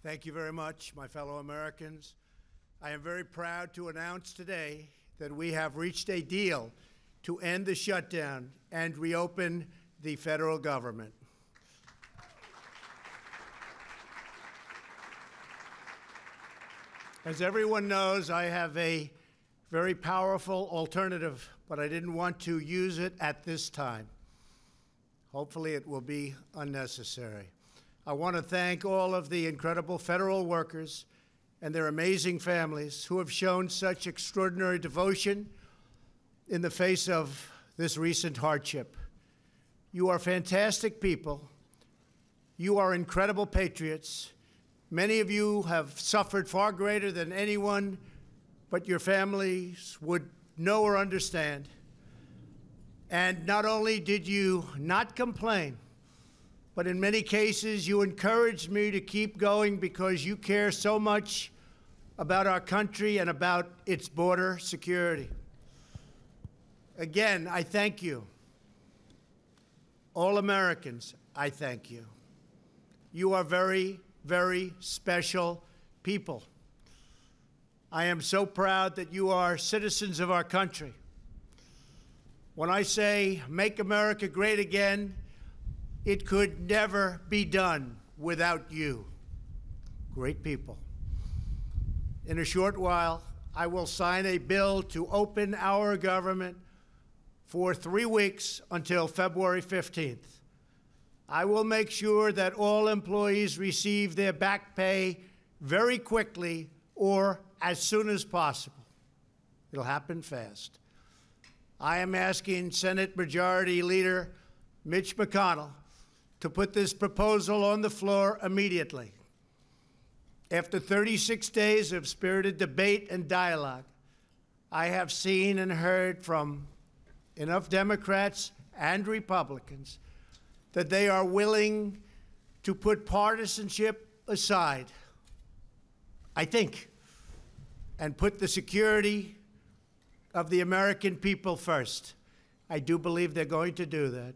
Thank you very much, my fellow Americans. I am very proud to announce today that we have reached a deal to end the shutdown and reopen the federal government. As everyone knows, I have a very powerful alternative, but I didn't want to use it at this time. Hopefully it will be unnecessary. I want to thank all of the incredible federal workers and their amazing families who have shown such extraordinary devotion in the face of this recent hardship. You are fantastic people. You are incredible patriots. Many of you have suffered far greater than anyone but your families would know or understand. And not only did you not complain, but in many cases you encouraged me to keep going because you care so much about our country and about its border security. Again, I thank you. All Americans, I thank you. You are very, very special people. I am so proud that you are citizens of our country. When I say make America great again, it could never be done without you. Great people. In a short while, I will sign a bill to open our government for 3 weeks until February 15th. I will make sure that all employees receive their back pay very quickly or as soon as possible. It'll happen fast. I am asking Senate Majority Leader Mitch McConnell to put this proposal on the floor immediately. After 36 days of spirited debate and dialogue, I have seen and heard from enough Democrats and Republicans that they are willing to put partisanship aside, I think, and put the security of the American people first. I do believe they're going to do that.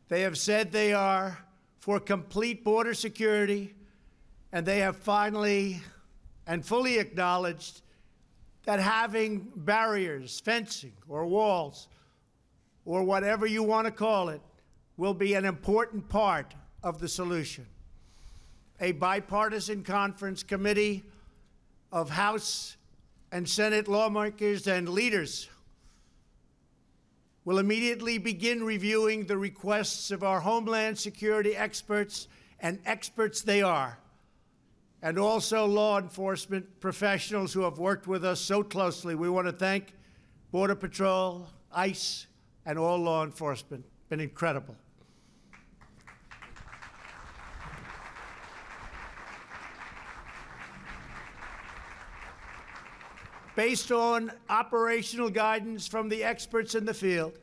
They have said they are for complete border security, and they have finally and fully acknowledged that having barriers, fencing, or walls, or whatever you want to call it, will be an important part of the solution. A bipartisan conference committee of House and Senate lawmakers and leaders will immediately begin reviewing the requests of our Homeland Security experts, and experts they are, and also law enforcement professionals who have worked with us so closely. We want to thank Border Patrol, ICE, and all law enforcement. Been incredible. Based on operational guidance from the experts in the field,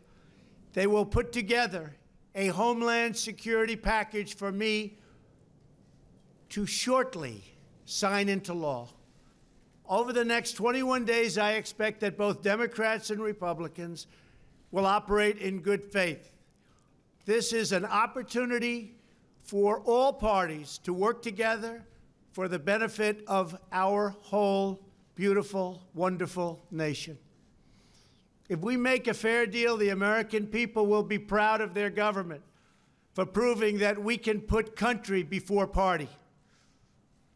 they will put together a Homeland Security package for me to shortly sign into law. Over the next 21 days, I expect that both Democrats and Republicans will operate in good faith. This is an opportunity for all parties to work together for the benefit of our whole beautiful, wonderful nation. If we make a fair deal, the American people will be proud of their government for proving that we can put country before party.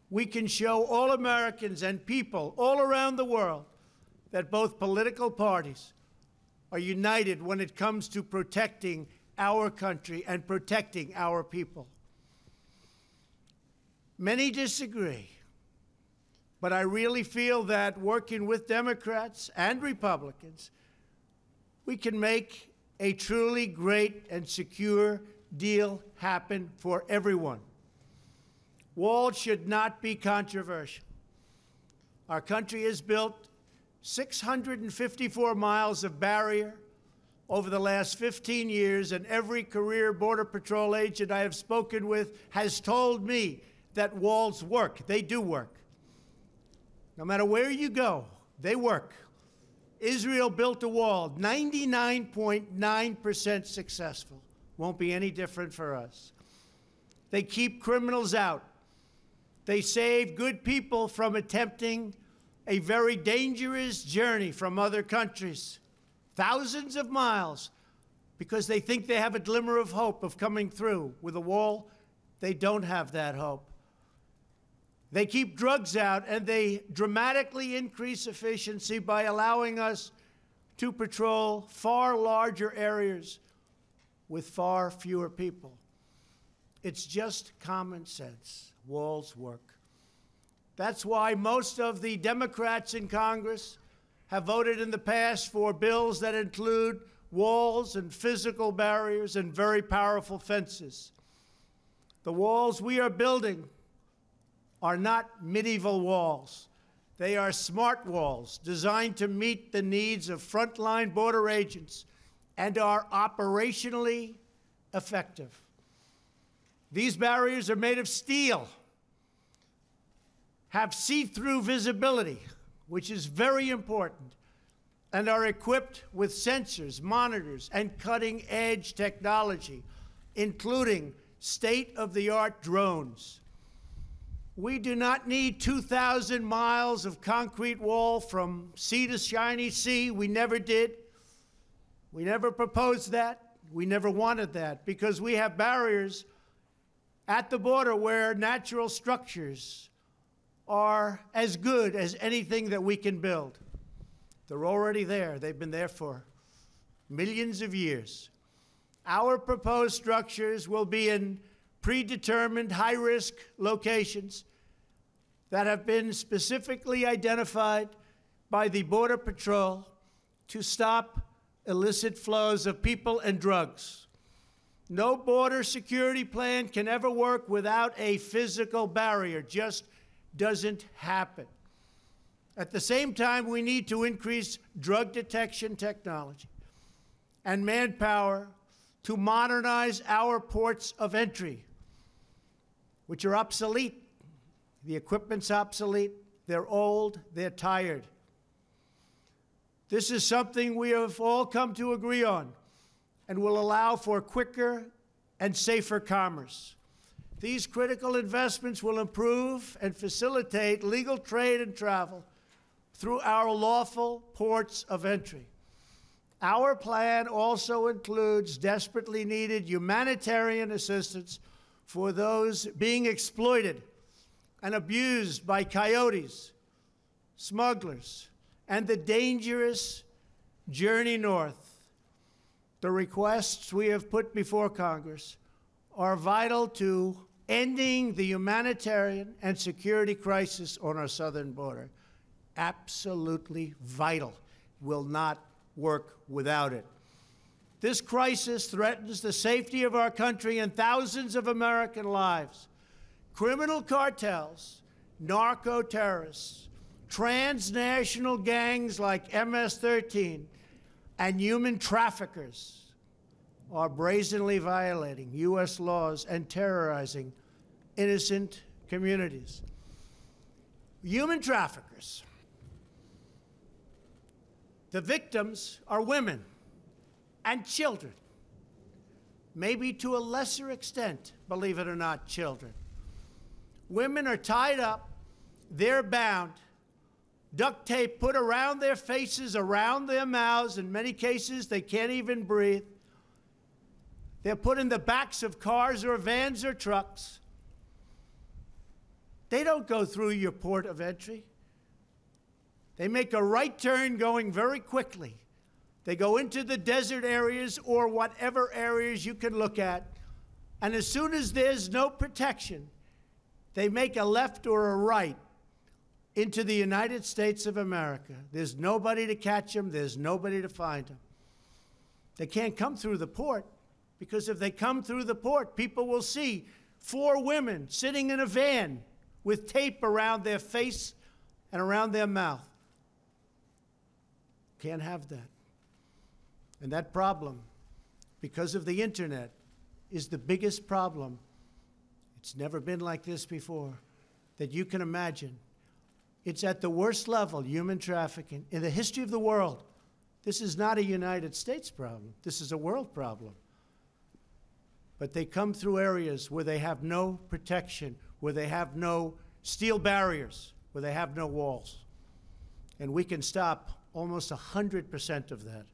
We can show all Americans and people all around the world that both political parties are united when it comes to protecting our country and protecting our people. Many disagree. But I really feel that working with Democrats and Republicans, we can make a truly great and secure deal happen for everyone. Walls should not be controversial. Our country has built 654 miles of barrier over the last 15 years, and every career Border Patrol agent I have spoken with has told me that walls work. They do work. No matter where you go, they work. Israel built a wall, 99.9% successful. Won't be any different for us. They keep criminals out. They save good people from attempting a very dangerous journey from other countries, thousands of miles, because they think they have a glimmer of hope of coming through. With a wall, they don't have that hope. They keep drugs out, and they dramatically increase efficiency by allowing us to patrol far larger areas with far fewer people. It's just common sense. Walls work. That's why most of the Democrats in Congress have voted in the past for bills that include walls and physical barriers and very powerful fences. The walls we are building are not medieval walls. They are smart walls designed to meet the needs of frontline border agents and are operationally effective. These barriers are made of steel, have see-through visibility, which is very important, and are equipped with sensors, monitors, and cutting-edge technology, including state-of-the-art drones. We do not need 2,000 miles of concrete wall from sea to shiny sea. We never did. We never proposed that. We never wanted that, because we have barriers at the border where natural structures are as good as anything that we can build. They're already there. They've been there for millions of years. Our proposed structures will be in predetermined high-risk locations that have been specifically identified by the Border Patrol to stop illicit flows of people and drugs. No border security plan can ever work without a physical barrier. Just doesn't happen. At the same time, we need to increase drug detection technology and manpower to modernize our ports of entry, which are obsolete. The equipment's obsolete. They're old. They're tired. This is something we have all come to agree on and will allow for quicker and safer commerce. These critical investments will improve and facilitate legal trade and travel through our lawful ports of entry. Our plan also includes desperately needed humanitarian assistance for those being exploited and abused by coyotes, smugglers, and the dangerous journey north. The requests we have put before Congress are vital to ending the humanitarian and security crisis on our southern border. Absolutely vital. Will not work without it. This crisis threatens the safety of our country and thousands of American lives. Criminal cartels, narco-terrorists, transnational gangs like MS-13, and human traffickers are brazenly violating U.S. laws and terrorizing innocent communities. Human traffickers. The victims are women and children, maybe to a lesser extent, believe it or not, children. Women are tied up, they're bound, duct tape put around their faces, around their mouths. In many cases, they can't even breathe. They're put in the backs of cars or vans or trucks. They don't go through your port of entry. They make a right turn going very quickly. They go into the desert areas or whatever areas you can look at. And as soon as there's no protection, they make a left or a right into the United States of America. There's nobody to catch them. There's nobody to find them. They can't come through the port, because if they come through the port, people will see 4 women sitting in a van with tape around their face and around their mouth. Can't have that. And that problem, because of the internet, is the biggest problem. It's never been like this before that you can imagine. It's at the worst level, human trafficking, in the history of the world. This is not a United States problem. This is a world problem. But they come through areas where they have no protection, where they have no steel barriers where they have no walls. And we can stop almost 100% of that.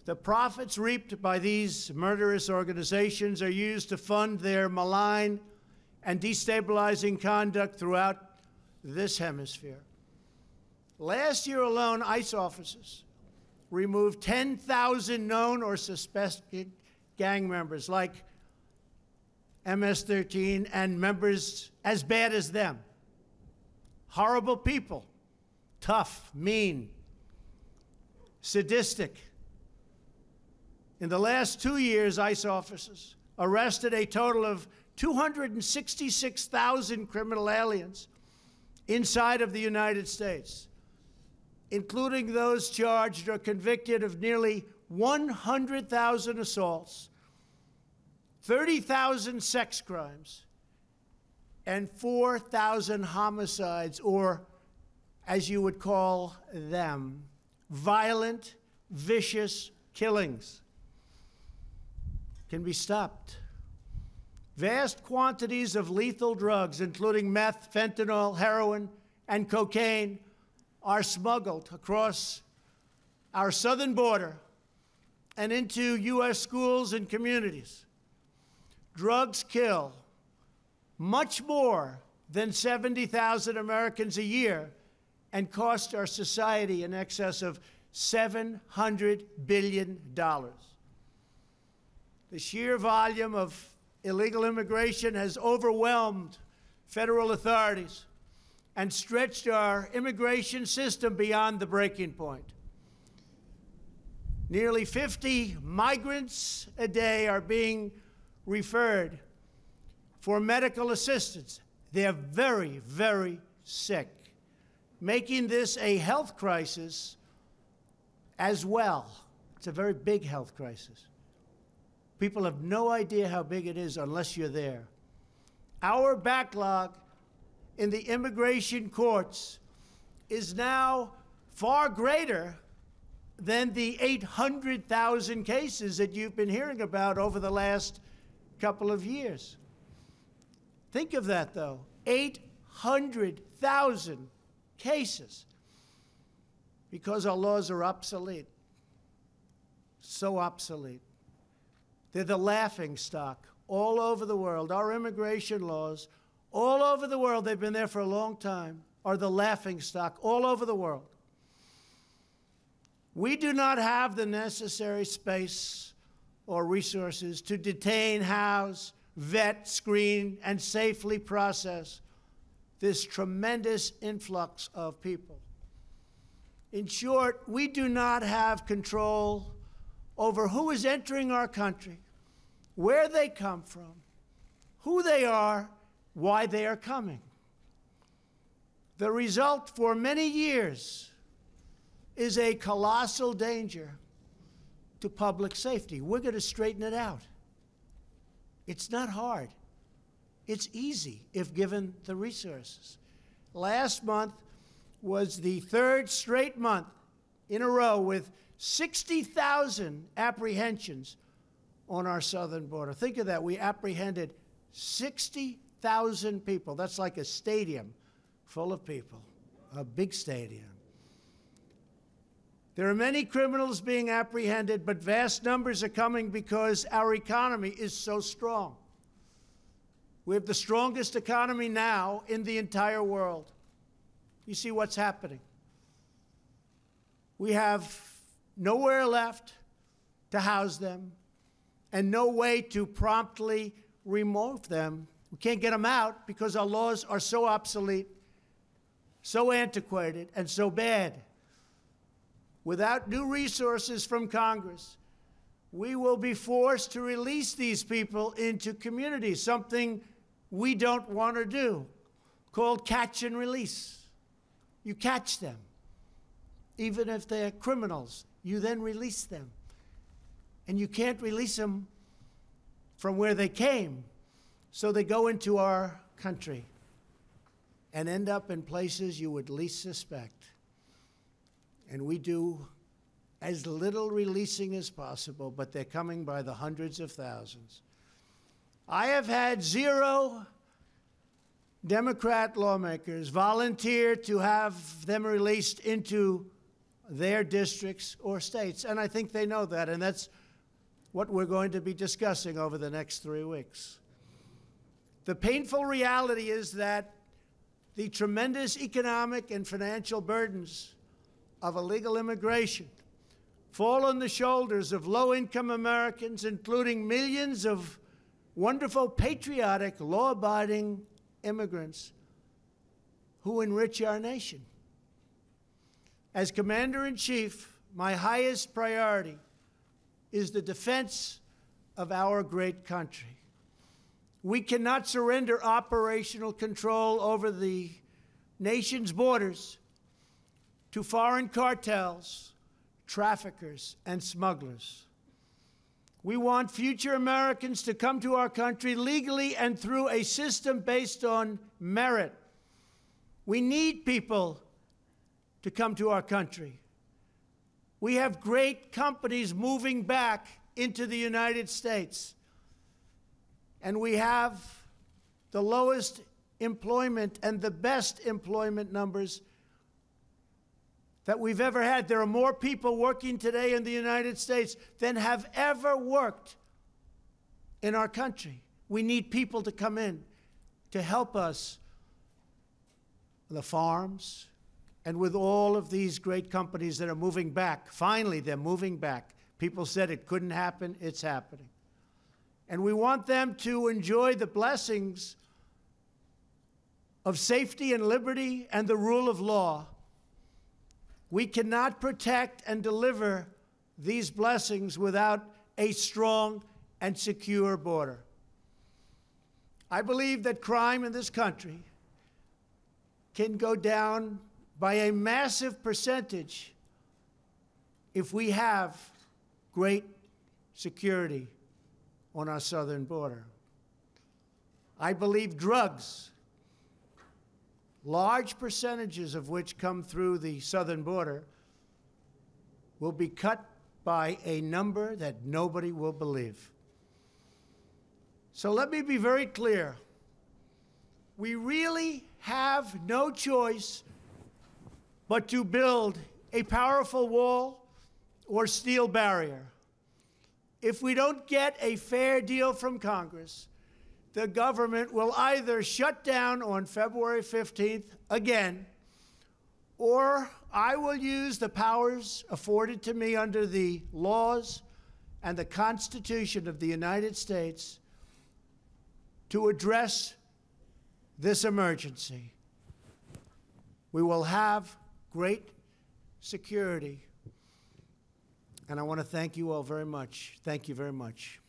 The profits reaped by these murderous organizations are used to fund their malign and destabilizing conduct throughout this hemisphere. Last year alone, ICE officers removed 10,000 known or suspected gang members like MS-13 and members as bad as them. Horrible people, tough, mean, sadistic. In the last 2 years, ICE officers arrested a total of 266,000 criminal aliens inside of the United States, including those charged or convicted of nearly 100,000 assaults, 30,000 sex crimes, and 4,000 homicides, or as you would call them, violent, vicious killings. Can be stopped. Vast quantities of lethal drugs, including meth, fentanyl, heroin, and cocaine, are smuggled across our southern border and into U.S. schools and communities. Drugs kill much more than 70,000 Americans a year and cost our society in excess of $700 billion. The sheer volume of illegal immigration has overwhelmed federal authorities and stretched our immigration system beyond the breaking point. Nearly 50 migrants a day are being referred for medical assistance. They're very, very sick, making this a health crisis as well. It's a very big health crisis. People have no idea how big it is unless you're there. Our backlog in the immigration courts is now far greater than the 800,000 cases that you've been hearing about over the last couple of years. Think of that, though. 800,000 cases because our laws are obsolete. So obsolete. They're the laughing stock all over the world. Our immigration laws, all over the world, they've been there for a long time, are the laughing stock all over the world. We do not have the necessary space or resources to detain, house, vet, screen, and safely process this tremendous influx of people. In short, we do not have control over who is entering our country, where they come from, who they are, why they are coming. The result for many years is a colossal danger to public safety. We're going to straighten it out. It's not hard. It's easy if given the resources. Last month was the third straight month in a row with 60,000 apprehensions on our southern border. Think of that. We apprehended 60,000 people. That's like a stadium full of people, a big stadium. There are many criminals being apprehended, but vast numbers are coming because our economy is so strong. We have the strongest economy now in the entire world. You see what's happening. We have nowhere left to house them and no way to promptly remove them. We can't get them out because our laws are so obsolete, so antiquated, and so bad. Without new resources from Congress, we will be forced to release these people into communities, something we don't want to do, called catch and release. You catch them. Even if they're criminals, you then release them. And you can't release them from where they came, so they go into our country and end up in places you would least suspect. And we do as little releasing as possible, but they're coming by the hundreds of thousands. I have had zero Democrat lawmakers volunteered to have them released into their districts or states. And I think they know that, and that's what we're going to be discussing over the next 3 weeks. The painful reality is that the tremendous economic and financial burdens of illegal immigration fall on the shoulders of low-income Americans, including millions of wonderful, patriotic, law-abiding immigrants who enrich our nation. As Commander-in-Chief, my highest priority is the defense of our great country. We cannot surrender operational control over the nation's borders to foreign cartels, traffickers, and smugglers. We want future Americans to come to our country legally and through a system based on merit. We need people to come to our country. We have great companies moving back into the United States. And we have the lowest employment and the best employment numbers that we've ever had. There are more people working today in the United States than have ever worked in our country. We need people to come in to help us on the farms and with all of these great companies that are moving back. Finally, they're moving back. People said it couldn't happen. It's happening. And we want them to enjoy the blessings of safety and liberty and the rule of law. We cannot protect and deliver these blessings without a strong and secure border. I believe that crime in this country can go down by a massive percentage if we have great security on our southern border. I believe drugs, large percentages of which come through the southern border, will be cut by a number that nobody will believe. So let me be very clear. We really have no choice but to build a powerful wall or steel barrier. If we don't get a fair deal from Congress, the government will either shut down on February 15th again, or I will use the powers afforded to me under the laws and the Constitution of the United States to address this emergency. We will have great security. And I want to thank you all very much. Thank you very much.